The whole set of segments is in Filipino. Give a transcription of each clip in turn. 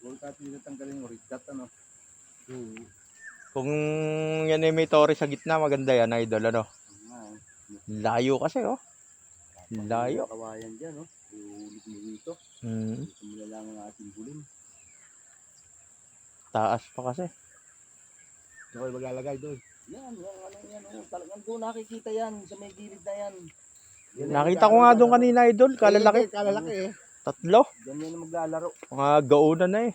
Pagkat tinatanggalin mo, rigat ano. Kung yan ay may tore sa gitna, maganda yan, idol, ano? Layo kasi, oh. Layo. Kawayan dyan, no? Iulit mo dito. Dito mo lang ang ating bulim. Taas pa kasi. Ito kayo maglalagay doon. Yan, yan, oh. Talagang doon nakikita yan, sa may gilid na yan. Nakita ko nga doon kanina, idol. Kalalaki. Kalalaki eh. 3. Ganyan na maglalaro. Mga gaunan na eh.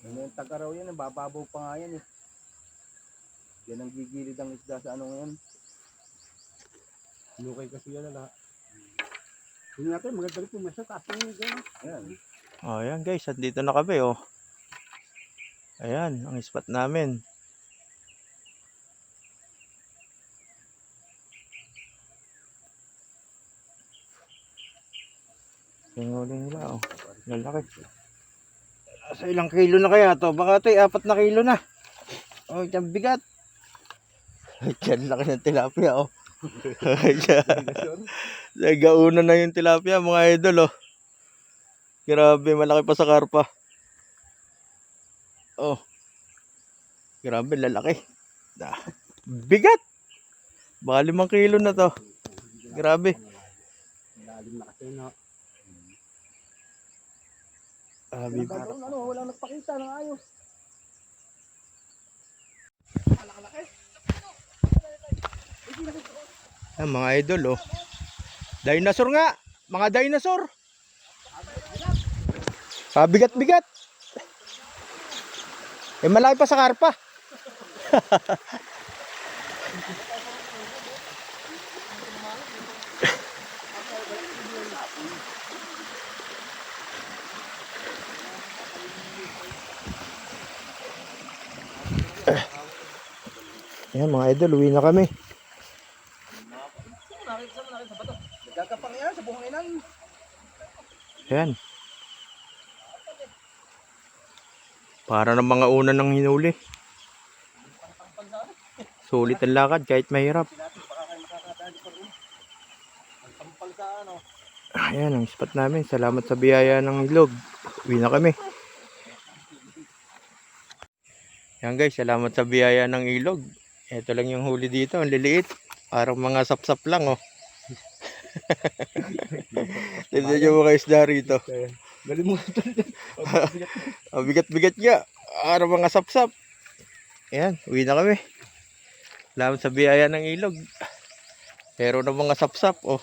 Yung taga raw yan, bababaw pa nga yan eh. Yan ang gigilid ang isda sa ano ngayon. Lukay kasi yan na. Hindi natin, maganda rin pumasya. Tapos yung gano'n. Ayan. Oh, ayan guys, andito na kami, oh. Ayan, ang spot namin. Yung huli nila, oh. Lalaki. Sa ilang kilo na kaya to? Baka ito 4 na kilo na. Oh, yung bigat. Diyan laki ng tilapia, oh. Nagaunan na yung tilapia, mga idol, oh. Grabe, malaki pa sa karpa. Oh. Grabe, lalaki. Bigat. Baka 5 kilo na to. Grabe. Lalim na kasi na. Walang nagpakita ng ayos. Ang mga idol, oh. Dinosaur nga. Mga dinosaur. Bigat-bigat. Eh, malaki pa sa karpa. Ayan mga idol, uwi na kami. Nagkakapang yan sa buhanginan. Ayan. Para ng mga una ng hinuli. Sulit ang lakad kahit mahirap. Ayan ang spot namin. Salamat sa biyaya ng ilog. Uwi na kami. Ayan guys, salamat sa biyaya ng ilog. Ito lang yung huli dito, ang liliit. Parang mga sapsap lang, oh. Tignan nyo mga isda rito. Ang bigat-bigat nga. Parang mga sapsap. Ayan, uwi na kami. Salamat sa biyaya ng ilog. Pero ng mga sapsap, oh.